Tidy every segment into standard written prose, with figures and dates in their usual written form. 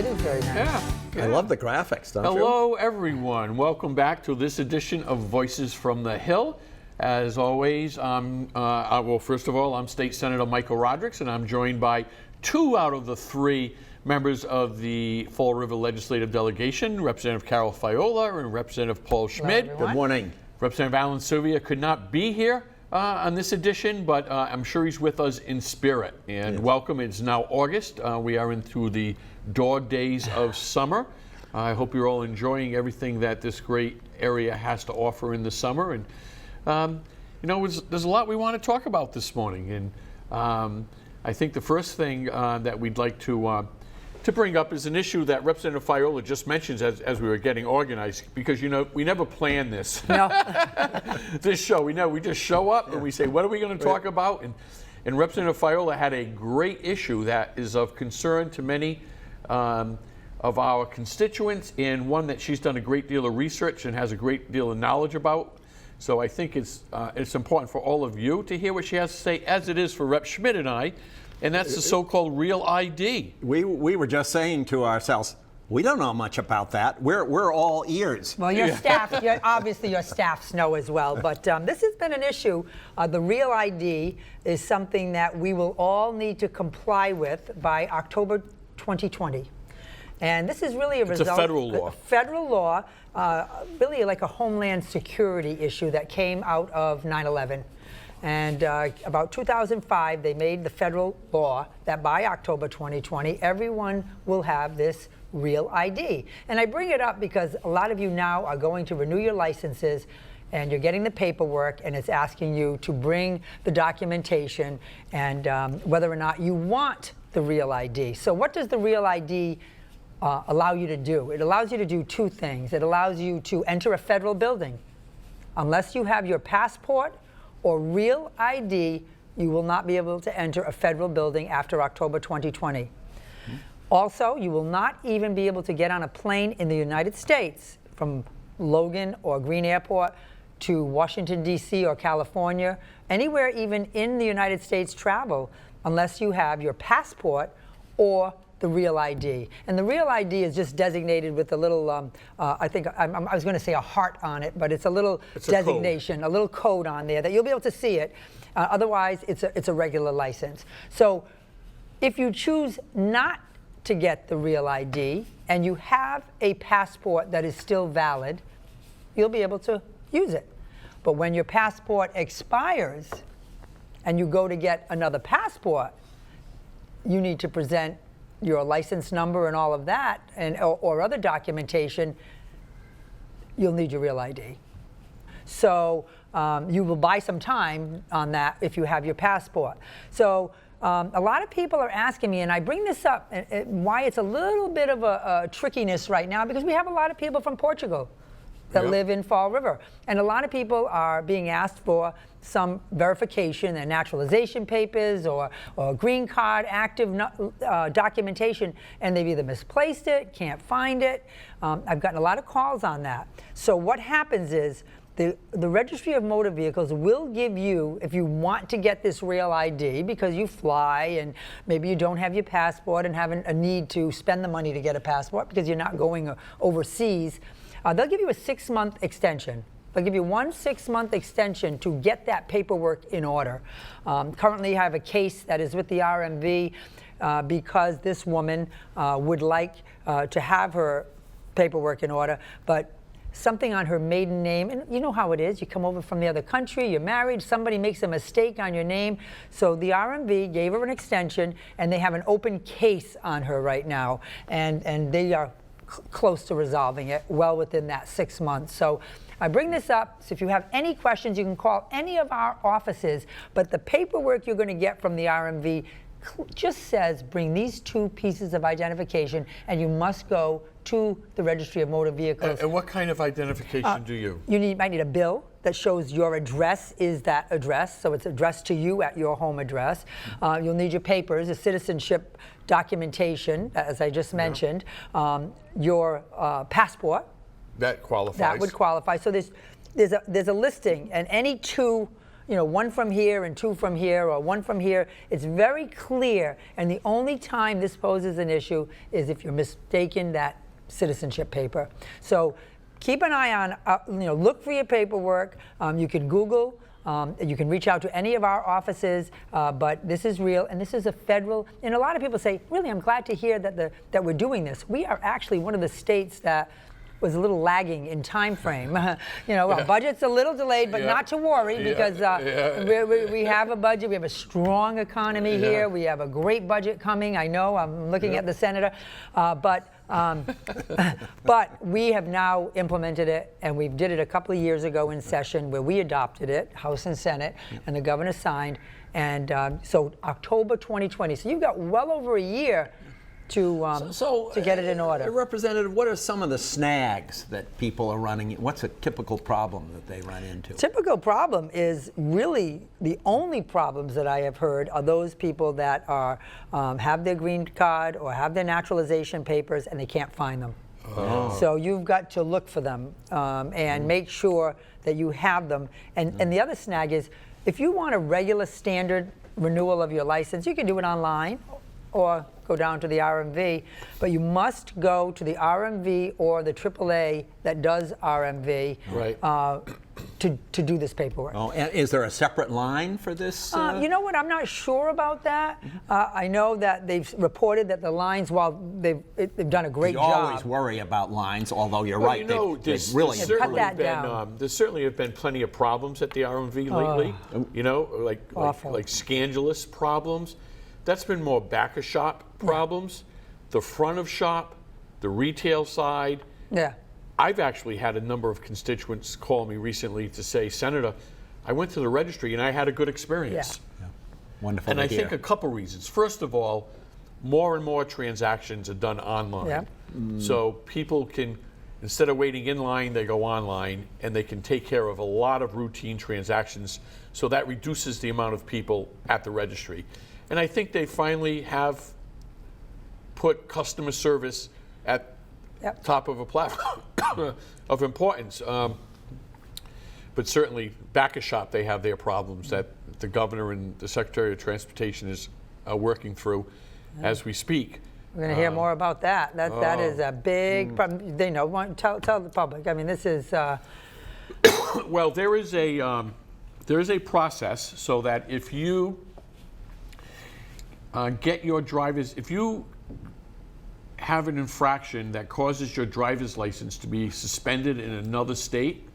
It is very nice. Yeah. I love the graphics, don't you? Hello, everyone. Welcome back to this edition of Voices from the Hill. As always, well, first of all, I'm State Senator Michael Rodrigues, and I'm joined by 2 out of the 3 members of the Fall River Legislative Delegation, Representative Carol Fiola and Representative Paul Schmidt. Good morning. Representative Alan Sylvia could not be here on this edition, but I'm sure he's with us in spirit. And welcome. It's now August. We are into the dog days of summer. I hope you're all enjoying everything that this great area has to offer in the summer. And you know, there's a lot we want to talk about this morning. And I think the first thing that we'd like to bring up is an issue that Representative Fiola just mentioned as we were getting organized, because, you know, we never plan this. No. This show, we just show up and we say, what are we going to talk about? And Representative Fiola had a great issue that is of concern to many of our constituents, and one that she's done a great deal of research and has a great deal of knowledge about. So I think it's important for all of you to hear what she has to say, as it is for Rep. Schmidt and I, and that's the so-called real ID. We were just saying to ourselves, we don't know much about that. We're all ears. Well, your staff, obviously your staffs know as well, but this has been an issue. The real ID is something that we will all need to comply with by October 2020. And this is really a result. It's a federal law. Federal law, really like a homeland security issue that came out of 9/11. And about 2005, they made the federal law that by October 2020, everyone will have this real ID. And I bring it up because a lot of you now are going to renew your licenses, and you're getting the paperwork, and it's asking you to bring the documentation and whether or not you want the real ID. So what does the real ID allow you to do? It allows you to do 2 things. It allows you to enter a federal building. Unless you have your passport or real ID, you will not be able to enter a federal building after October 2020. Also, you will not even be able to get on a plane in the United States from Logan or Green Airport to Washington, D.C. or California, anywhere even in the United States travel, unless you have your passport or the real ID. And the real ID is just designated with a little, I think, I was going to say a heart on it, but it's a little designation, a little code on there that you'll be able to see it. Otherwise, it's a regular license. So if you choose not to get the real ID and you have a passport that is still valid, you'll be able to use it. But when your passport expires and you go to get another passport, you need to present your license number and all of that, and or other documentation. You'll need your real ID. So you will buy some time on that if you have your passport. So a lot of people are asking me, and I bring this up, why it's a little bit of a trickiness right now, because we have a lot of people from Portugal that live in Fall River. And a lot of people are being asked for some verification, their naturalization papers or green card active documentation, and they've either misplaced it, can't find it. I've gotten a lot of calls on that. So what happens is the Registry of Motor Vehicles will give you, if you want to get this real ID because you fly and maybe you don't have your passport and have a need to spend the money to get a passport because you're not going overseas, they'll give you a 6-month extension. They'll give you 1 6-month extension to get that paperwork in order. Currently, I have a case that is with the RMV because this woman would like to have her paperwork in order, but something on her maiden name, and you know how it is. You come over from the other country, you're married, somebody makes a mistake on your name. So the RMV gave her an extension, and they have an open case on her right now, and they are close to resolving it, well within that 6 months. So I bring this up, so if you have any questions, you can call any of our offices, but the paperwork you're going to get from the RMV just says bring these 2 pieces of identification, and you must go to the Registry of Motor Vehicles. And what kind of identification do you? You might need a bill that shows your address is that address, so it's addressed to you at your home address. You'll need your papers, a citizenship documentation, as I just mentioned, your passport. That qualifies. That would qualify. So there's a listing, and any 2 one from here and two from here, or one from here. It's very clear, and the only time this poses an issue is if you're mistaken that citizenship paper. So keep an eye on, look for your paperwork. You can Google. You can reach out to any of our offices, but this is real, and this is a federal. And a lot of people say, really, I'm glad to hear that we're doing this. We are actually one of the states that was a little lagging in time frame. Our budget's a little delayed, but not to worry, because we have a budget. We have a strong economy here. We have a great budget coming. I know. I'm looking at the senator, but we have now implemented it, and we did it a couple of years ago in session where we adopted it, House and Senate, and the governor signed. And so October 2020. So you've got well over a year to get it in order. Representative, what are some of the snags that people are running? What's a typical problem that they run into? Typical problem is really the only problems that I have heard are those people that are have their green card or have their naturalization papers and they can't find them. Oh. So you've got to look for them and make sure that you have them. And the other snag is if you want a regular standard renewal of your license, you can do it online or go down to the RMV, but you must go to the RMV or the AAA that does RMV to do this paperwork. Oh, and is there a separate line for this? You know what? I'm not sure about that. I know that they've reported that the lines, while they've done a great job. You always worry about lines, although you're right. They've really cut that down. There certainly have been plenty of problems at the RMV lately. Like scandalous problems. That's been more back of shop problems, the front of shop, the retail side. Yeah. I've actually had a number of constituents call me recently to say, Senator, I went to the registry and I had a good experience. Yeah. Wonderful. And I think a couple reasons. First of all, more and more transactions are done online. Yeah. So people can, instead of waiting in line, they go online and they can take care of a lot of routine transactions. So that reduces the amount of people at the registry. And I think they finally have put customer service at top of a platform of importance. But certainly, back of shop, they have their problems that the governor and the Secretary of Transportation is working through as we speak. We're going to hear more about that. That is a big problem. They know. Tell the public. I mean, this is. Well, there is a process so that if you get your driver's, if you have an infraction that causes your driver's license to be suspended in another state,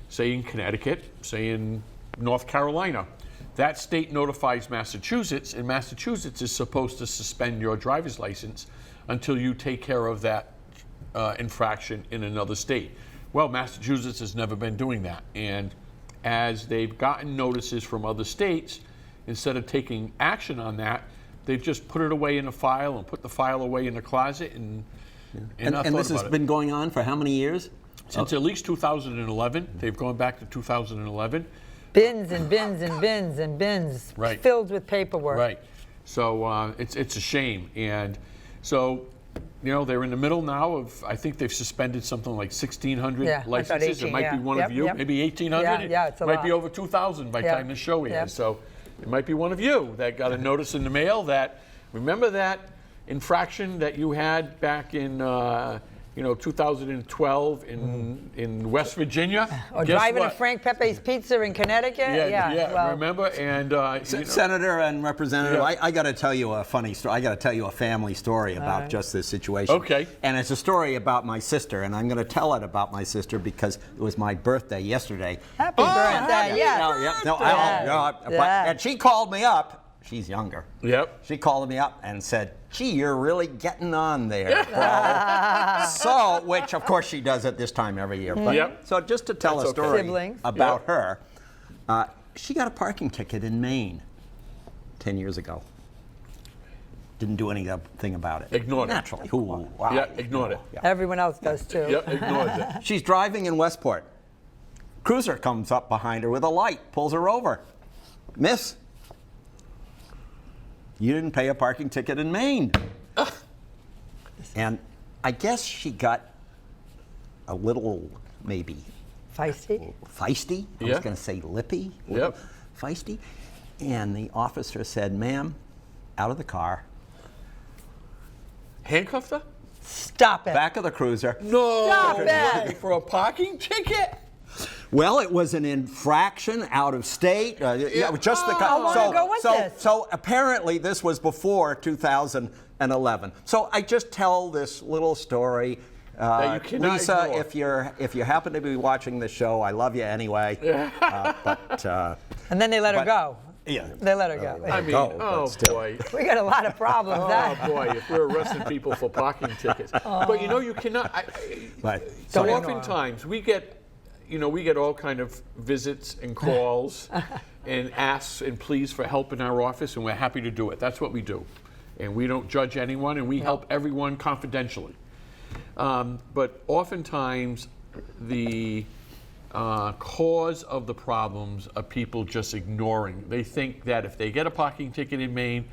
say in Connecticut, say in North Carolina, that state notifies Massachusetts, and Massachusetts is supposed to suspend your driver's license until you take care of that infraction in another state. Well, Massachusetts has never been doing that, and as they've gotten notices from other states, instead of taking action on that, they've just put it away in a file and put the file away in the closet and this has been going on for how many years? Since at least 2011. They've gone back to 2011. Bins and bins and bins and bins filled with paperwork. Right. So it's a shame. And so, they're in the middle now of, I think they've suspended something like 1,600 licenses. 18, it might be one of you, maybe 1,800. Yeah, it's a might lot. be over 2,000 by the time the show ends. So it might be one of you that got a notice in the mail that, remember that infraction that you had back in 2012 in West Virginia? Or driving to Frank Pepe's Pizza in Connecticut? Yeah, remember? And Senator and Representative, I got to tell you a funny story. I got to tell you a family story about just this situation. Okay. And it's a story about my sister, and I'm going to tell it about my sister because it was my birthday yesterday. Happy birthday! And she called me up. She's younger. Yep. She called me up and said, gee, you're really getting on there, Paul. So, which of course she does at this time every year. But, So just to tell a story about her, she got a parking ticket in Maine 10 years ago. Didn't do anything about it. Ignored it. Naturally. Wow. Yeah, ignored it. Yeah. Everyone else does too. Yep, ignored it. She's driving in Westport. Cruiser comes up behind her with a light, pulls her over. Miss, you didn't pay a parking ticket in Maine. And I guess she got a little, maybe, feisty. I was going to say lippy. Yep. feisty. And the officer said, "Ma'am, out of the car." Handcuffed her? Stop it. Back of the cruiser. No. Stop it. For a parking ticket? Well, it was an infraction out of state. Just the How long ago was this? So apparently this was before 2011. So I just tell this little story. That you cannot Lisa, ignore. if you happen to be watching the show, I love you anyway. And then they let her go. Yeah. They let her go. I mean, boy. We got a lot of problems. Oh boy, if we're arresting people for parking tickets. But you know, you cannot. So Don't oftentimes we get all kind of visits and calls and asks and pleas for help in our office, and we're happy to do it. That's what we do. And we don't judge anyone, and we help everyone confidentially. But oftentimes the cause of the problems are people just ignoring. They think that if they get a parking ticket in Maine,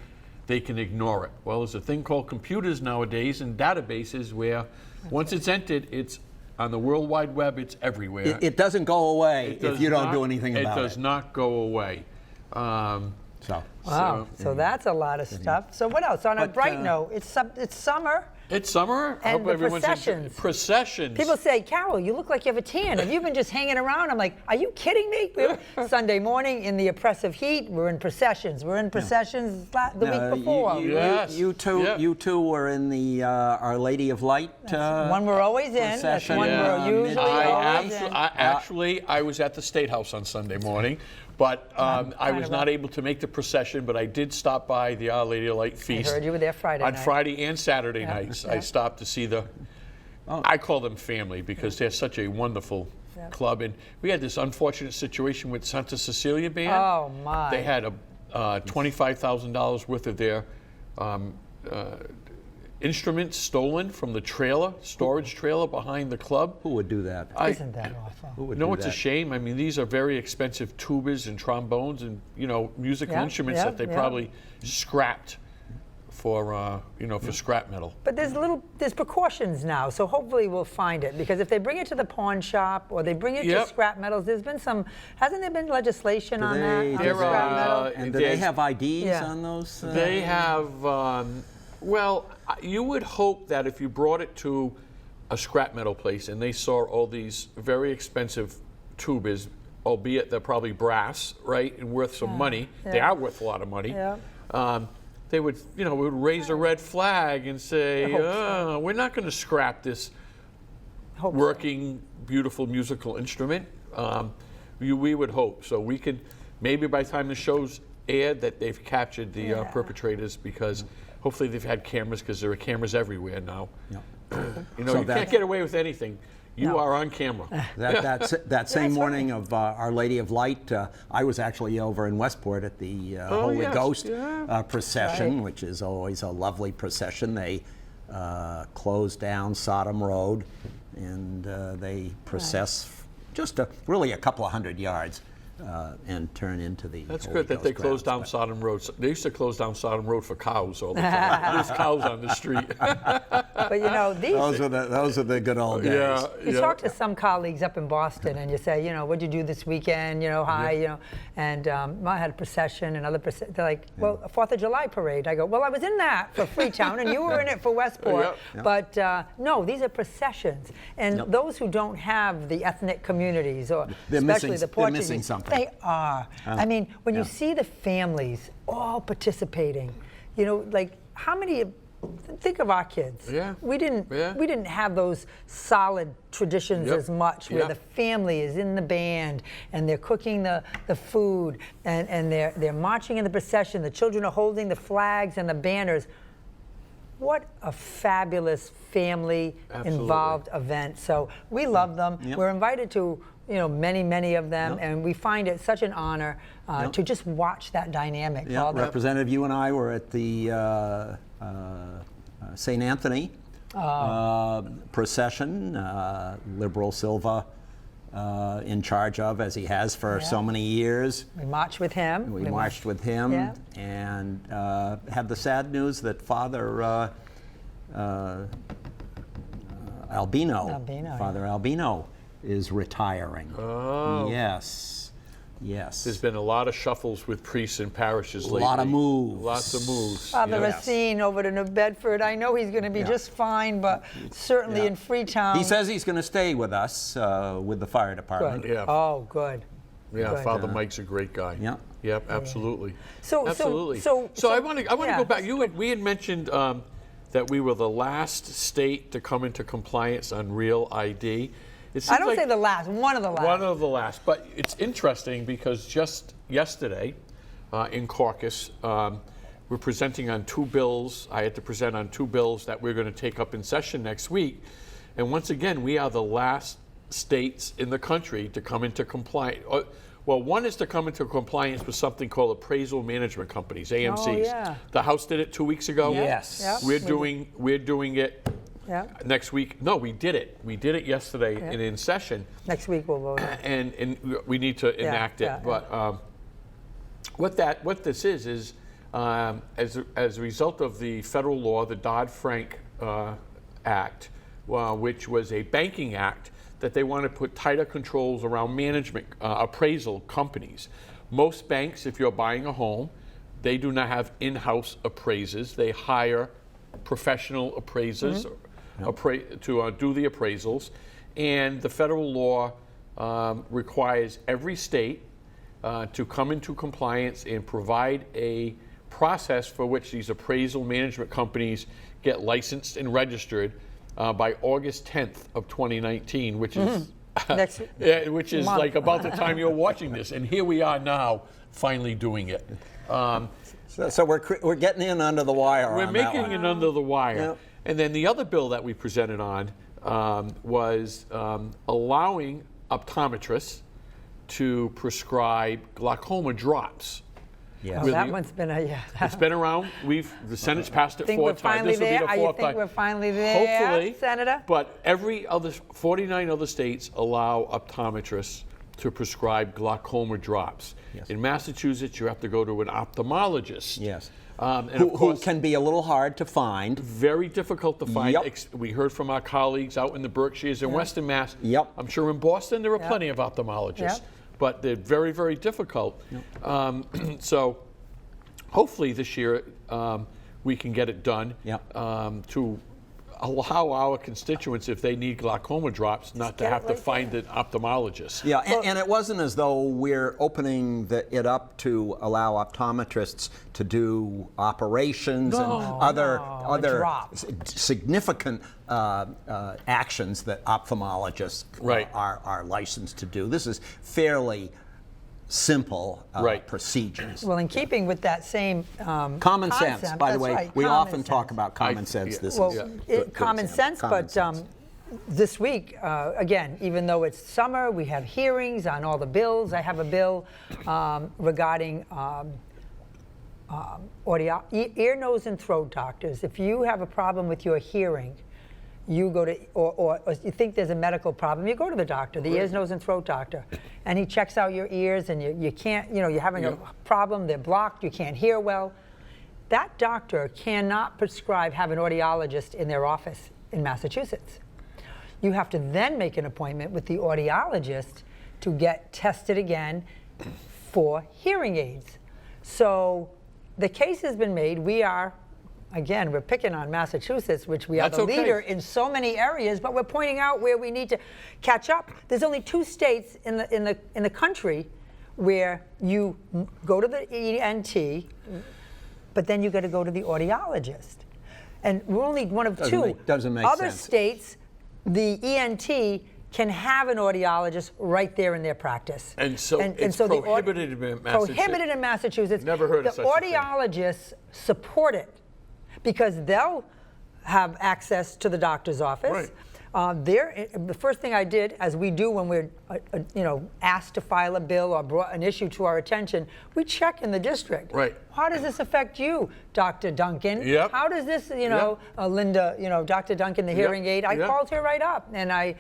they can ignore it. Well, there's a thing called computers nowadays and databases where once it's entered, it's on the World Wide Web, it's everywhere. It doesn't go away if you don't do anything about it. It does not go away. Wow, so that's a lot of stuff. So what else? On a bright note, it's summer. It's summer. I And hope the everyone's processions. Processions. People say, "Carol, you look like you have a tan. Have you been just hanging around?" I'm like, "Are you kidding me?" Sunday morning in the oppressive heat, we're in processions. We're in processions the week before. You two were in the Our Lady of Light. One we're always in. That's procession. one we're usually always in. I was at the State House on Sunday morning, but I was not able to make the procession, but I did stop by the Our Lady of Light Feast. I heard you were there Friday on night. Friday and Saturday nights. I stopped to see I call them family because they're such a wonderful club. And we had this unfortunate situation with Santa Cecilia Band. Oh, my. They had $25,000 worth of their instruments stolen from the storage trailer behind the club. Who would do that? Isn't that awful? Who would No, do it's a that? shame. I mean, these are very expensive tubas and trombones and musical instruments that they probably scrapped for scrap metal. But there's precautions now, so hopefully we'll find it. Because if they bring it to the pawn shop or they bring it to scrap metals, hasn't there been legislation on that? On There scrap metal? And do they have IDs on those? They have, you would hope that if you brought it to a scrap metal place and they saw all these very expensive tubas, albeit they're probably brass, right, and worth some money. They are worth a lot of money. They would, would raise a red flag and say, we're not going to scrap this working, beautiful musical instrument. We would hope. So we could, maybe by the time the show's aired, that they've captured the perpetrators, because hopefully they've had cameras, because there are cameras everywhere now. You can't get away with anything. You are on camera. That same morning of Our Lady of Light, I was actually over in Westport at the Holy Ghost procession, which is always a lovely procession. They closed down Sodom Road, and they process just really a couple of hundred yards and turn into the That's Holy good that Ghost they closed down grounds. Sodom Road. They used to close down Sodom Road for cows all the time. There's cows on the street. But these... Those are the good old days. You talk to some colleagues up in Boston and you say, what'd you do this weekend? And I had a procession, another procession. They're like, well, a 4th of July parade. I go, well, I was in that for Freetown and you were in it for Westport. But no, these are processions. And those who don't have the ethnic communities, or especially the Portuguese, they're missing something. They are. I mean, when you see the families all participating, like how many? Think of our kids. We didn't have those solid traditions as much, where the family is in the band and they're cooking the food and they're marching in the procession. The children are holding the flags and the banners. What a fabulous family involved event. So we love them. We're invited to many of them, and we find it such an honor to just watch that dynamic. Representative, you and I were at the St. Anthony procession, Liberal Silva in charge of, as he has for so many years. We marched with him. We marched with him, and had the sad news that Father Albino, Father Albino, is retiring. Oh. Yes. Yes. There's been a lot of shuffles with priests and parishes lately. A lot of moves. Lots of moves. Father Racine over to New Bedford. I know he's going to be just fine, but certainly in Freetown. He says he's going to stay with us, with the fire department. Yeah. Oh, good. Yeah, Good. Father Mike's a great guy. Yeah. Yep, absolutely. So I want to go back. We had mentioned that we were the last state to come into compliance on Real ID. I don't say the last, one of the last. One of the last, but it's interesting because just yesterday in caucus, we're presenting on 2 bills. I had to present on 2 bills that we're going to take up in session next week. And once again, we are the last states in the country to come into compliance. Well, one is to come into compliance with something called appraisal management companies, AMCs. Oh, yeah. The House did it 2 weeks ago. Yes. Yep. We're doing it next week. No, we did it. We did it yesterday in session. Next week we'll vote. And we need to enact it. But what this is as a result of the federal law, the Dodd-Frank Act, which was a banking act, that they want to put tighter controls around management appraisal companies. Most banks, if you're buying a home, they do not have in-house appraisers. They hire professional appraisers to do the appraisals. And the federal law requires every state to come into compliance and provide a process for which these appraisal management companies get licensed and registered by August 10th of 2019, which is which is like about the time you're watching this. And here we are now, finally doing it. So we're getting in under the wire. We're making it under the wire. Yep. And then the other bill that we presented on was allowing optometrists to prescribe glaucoma drops. Yeah. That one's been it's been around. The Senate's passed it 4 times. This will be the 4th time. I think we're finally there, hopefully, Senator. But 49 other states allow optometrists to prescribe glaucoma drops. Yes. In Massachusetts, you have to go to an ophthalmologist. Yes. And who can be a little hard to find. Very difficult to find. Yep. We heard from our colleagues out in the Berkshires and Western Mass. Yep. I'm sure in Boston there are plenty of ophthalmologists. Yep. But they're very, very difficult. Yep. So hopefully this year we can get it done to allow our constituents, if they need glaucoma drops, not to have to find an ophthalmologist. Yeah, and it wasn't as though we're opening it up to allow optometrists to do operations and other significant actions that ophthalmologists are licensed to do. This is fairly simple procedures. Well, in keeping with that same common sense, by the way, we often talk about common sense. Common sense, but this week, again, even though it's summer, we have hearings on all the bills. I have a bill regarding ear, nose, and throat doctors. If you have a problem with your hearing, you go to, or you think there's a medical problem, you go to the doctor, the ears, nose, and throat doctor, and he checks out your ears, and you can't, you're having a problem, they're blocked, you can't hear well. That doctor cannot have an audiologist in their office in Massachusetts. You have to then make an appointment with the audiologist to get tested again for hearing aids. So the case has been made. Again, we're picking on Massachusetts, which we are the leader in so many areas, but we're pointing out where we need to catch up. There's only 2 states in the country where you go to the ENT, but then you got to go to the audiologist. And we're only one of 2. Doesn't make Other sense. States, the ENT can have an audiologist right there in their practice. And so it's prohibited in Massachusetts. Prohibited in Massachusetts. Never heard of such a thing. The audiologists support it because they'll have access to the doctor's office. Right. The first thing I did, as we do when we're asked to file a bill or brought an issue to our attention, we check in the district. Right. How does this affect you, Dr. Duncan? Yep. How does this, Linda, Dr. Duncan, the hearing aid? I called her right up, and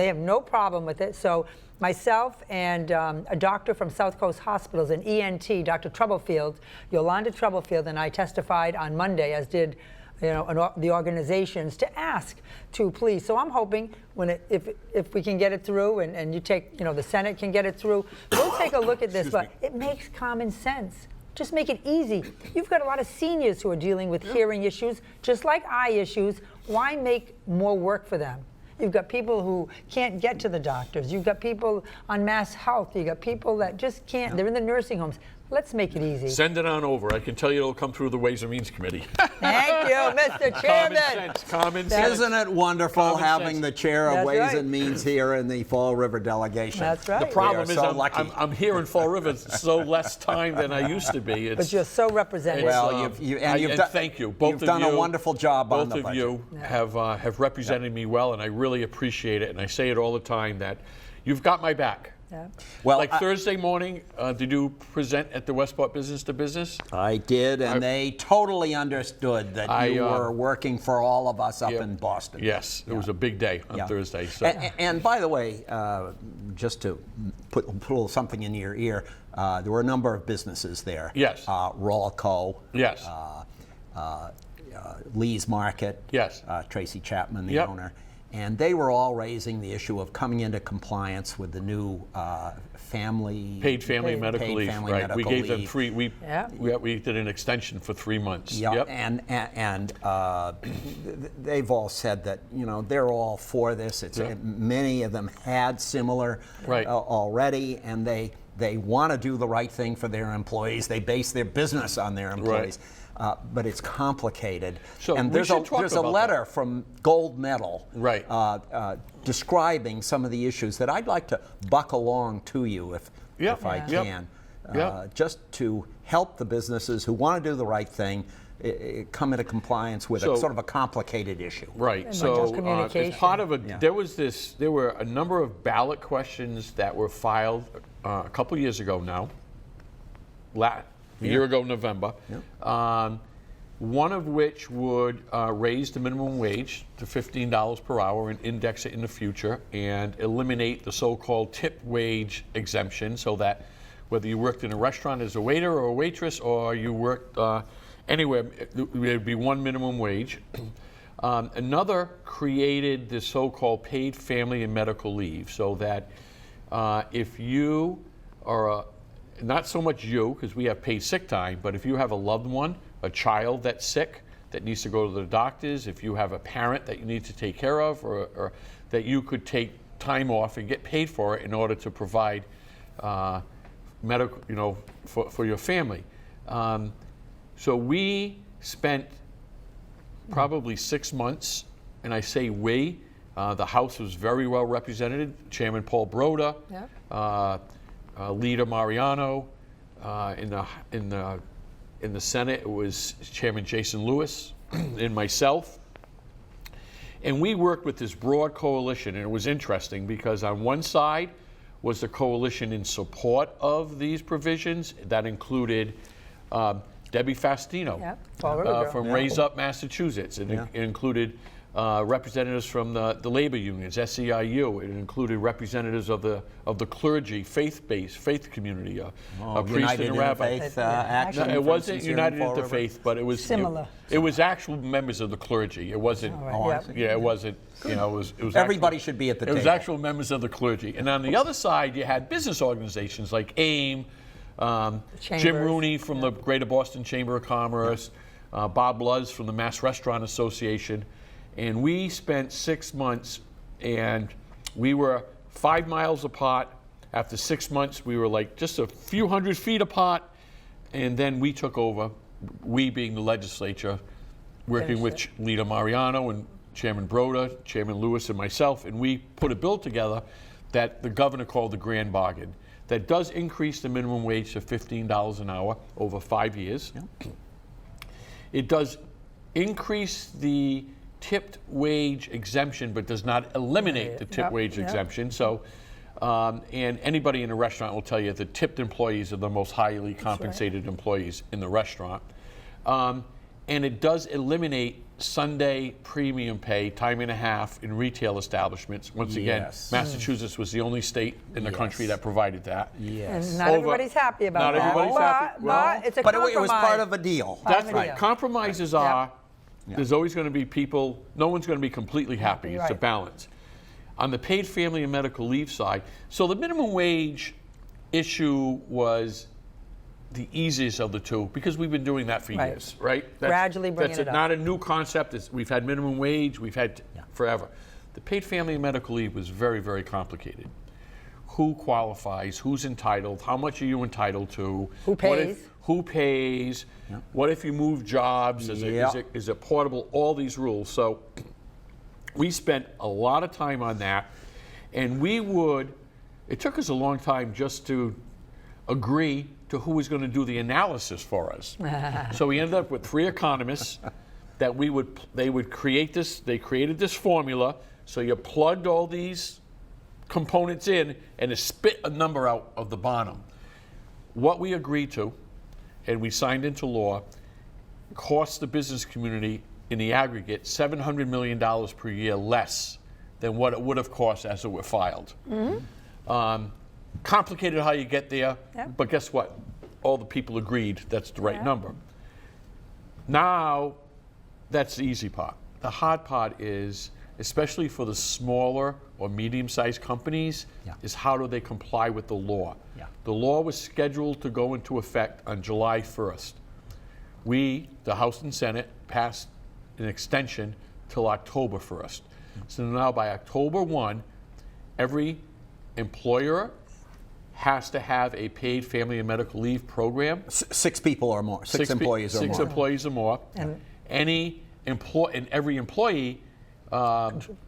they have no problem with it. So myself and a doctor from South Coast Hospitals, an ENT, Dr. Troublefield, Yolanda Troublefield, and I testified on Monday, as did the organizations to ask to please. So I'm hoping if we can get it through, and you take, the Senate can get it through, we'll take a look at this. But it makes common sense. Just make it easy. You've got a lot of seniors who are dealing with hearing issues, just like eye issues. Why make more work for them? You've got people who can't get to the doctors. You've got people on Mass Health. You've got people that just can't. They're in the nursing homes. Let's make it easy. Send it on over. I can tell you it'll come through the Ways and Means Committee. Thank you, Mr. Chairman. Common sense. Isn't it wonderful having the chair of Ways right. and Means here in the Fall River delegation? That's right. The problem is so lucky. I'm here in Fall River so less time than I used to be. But you're so representative. Well, thank you. Both you've of done you, a wonderful job on the Both of budget. you have represented me well, and I really appreciate it. And I say it all the time that you've got my back. Yeah. Well, like Thursday morning, did you present at the Westport Business to Business? I did, and they totally understood that you were working for all of us up in Boston. Yes, it was a big day on Thursday. So. And by the way, just to put a little something in your ear, there were a number of businesses there. Yes. Rawlco. Yes. Lee's Market. Yes. Tracy Chapman, the owner. And they were all raising the issue of coming into compliance with the new paid family medical leave. Family right. We medical gave them leave. 3. We did an extension for 3 months. Yep. And they've all said that they're all for this. Many of them had similar already, and they want to do the right thing for their employees. They base their business on their employees. Right. But it's complicated. So and there's a letter from Gold Medal describing some of the issues that I'd like to buck along to you if I can, just to help the businesses who want to do the right thing come into compliance with a sort of a complicated issue. Right. And so communication. as part of there were a number of ballot questions that were filed a couple years ago now. A year ago, November, one of which would raise the minimum wage to $15 per hour and index it in the future and eliminate the so-called tip wage exemption, so that whether you worked in a restaurant as a waiter or a waitress or you worked anywhere, there'd be one minimum wage. Another created the so-called paid family and medical leave, so that if you are not so much you, because we have paid sick time, but if you have a loved one, a child that's sick, that needs to go to the doctors, if you have a parent that you need to take care of, or that you could take time off and get paid for it in order to provide medical, for your family. So we spent probably 6 months, and I say we, the House was very well represented. Chairman Paul Broda, Leader Mariano, in the Senate it was Chairman Jason Lewis and myself, and we worked with this broad coalition. And it was interesting because on one side was the coalition in support of these provisions that included Debbie Fastino from Raise Up Massachusetts. It included representatives from the labor unions, SEIU. It included representatives of the clergy, faith community, priests and rabbis. Action. It wasn't United Interfaith, but it was similar. It was actual members of the clergy. It wasn't. It wasn't. It was. Everybody should be at the table. It was actual members of the clergy. And on the other side, you had business organizations like AIM, Jim Rooney from the Greater Boston Chamber of Commerce, Bob Luz from the Mass Restaurant Association. And we spent 6 months, and we were 5 miles apart. After 6 months, we were like just a few hundred feet apart. And then we took over, we being the legislature, working with Leader Mariano and Chairman Broda, Chairman Lewis, and myself. And we put a bill together that the governor called the Grand Bargain that does increase the minimum wage to $15 an hour over 5 years. It does increase the tipped wage exemption, but does not eliminate the tipped wage exemption. So, and anybody in a restaurant will tell you that tipped employees are the most highly compensated employees in the restaurant. And it does eliminate Sunday premium pay, time and a half in retail establishments. Once again, Massachusetts was the only state in the country that provided that. And not everybody's happy about that. Not everybody's happy. But it's a compromise. It was part of a deal. That's right. Compromises are There's always going to be people, no one's going to be completely happy. It's a balance. On the paid family and medical leave side, so the minimum wage issue was the easiest of the two because we've been doing that for years, right? Gradually bringing it up. That's not a new concept. We've had minimum wage, we've had forever. The paid family and medical leave was very, very complicated. Who qualifies? Who's entitled? How much are you entitled to? Who pays? Who pays? What if you move jobs? Is it portable? All these rules. So we spent a lot of time on that, and it took us a long time just to agree to who was going to do the analysis for us. So we ended up with 3 economists that they would create this. They created this formula. So you plugged all these components in, and it spit a number out of the bottom. What we agreed to, and we signed into law, cost the business community in the aggregate $700 million per year less than what it would have cost as it were filed. Complicated how you get there, but guess what? All the people agreed that's the right number. Now, that's the easy part. The hard part is, especially for the smaller or medium-sized companies, is how do they comply with the law? The law was scheduled to go into effect on July 1st. We, the House and Senate, passed an extension till October 1st. So now by October 1, every employer has to have a paid family and medical leave program. 6 people or more, 6 employees or more. 6 employees or more. And every employee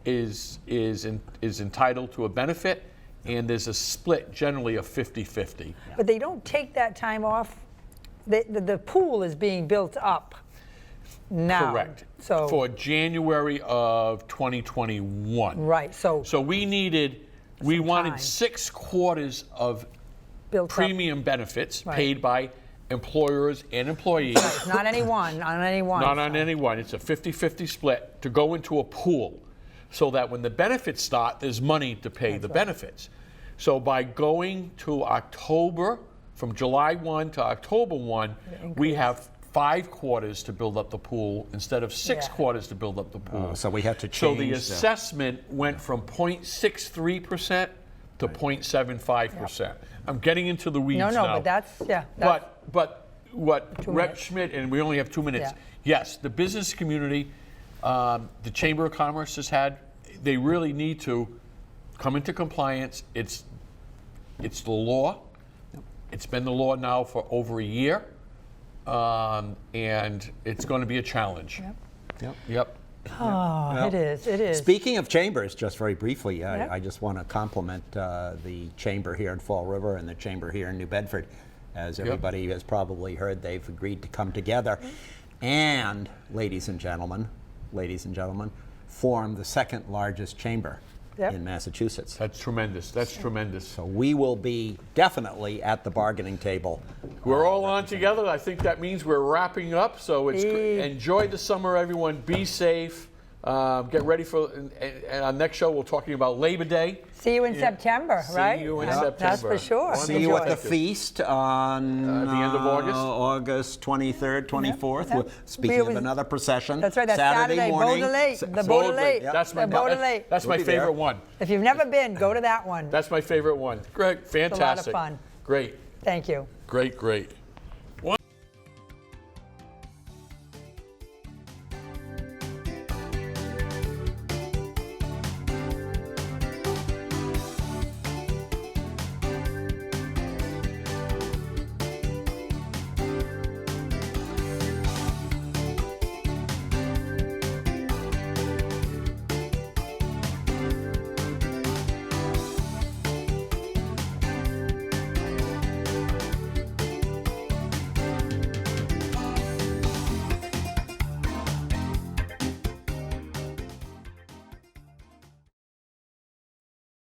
is entitled to a benefit, and there's a split generally of 50-50. But they don't take that time off. The pool is being built up now. Correct. So for January of 2021. Right. So we wanted 6 quarters of built premium benefits paid by employers and employees. Not any one, on any one. Not on any one. It's a 50-50 split to go into a pool so that when the benefits start, there's money to pay the benefits. So by going to October, from July 1 to October 1, we have 5 quarters to build up the pool instead of 6 quarters to build up the pool. So we have to change. So the assessment went from 0.63% to 0.75%. I'm getting into the weeds now. No, but But what Rep Schmidt, and we only have 2 minutes. Yes, the business community, the Chamber of Commerce has had, they really need to come into compliance. It's the law. It's been the law now for over a year, and it's going to be a challenge. Yep. Oh, it is. Speaking of chambers, just very briefly, I just want to compliment the chamber here in Fall River and the chamber here in New Bedford. As everybody has probably heard, they've agreed to come together and, ladies and gentlemen, form the 2nd largest chamber in Massachusetts. That's tremendous. So we will be definitely at the bargaining table. We're all on together. I think that means we're wrapping up. So enjoy the summer, everyone. Be safe. Get ready for, and our next show, we're talking about Labor Day. See you in September, right? See you in September. That's for sure. See you at the feast on the end of August. August 23rd, 24th. Speaking of another procession. That's right, that's Saturday morning. The Baudelaire. That's my favorite one. If you've never been, go to that one. That's my favorite one. Great, fantastic. It's a lot of fun. Great. Thank you. Great.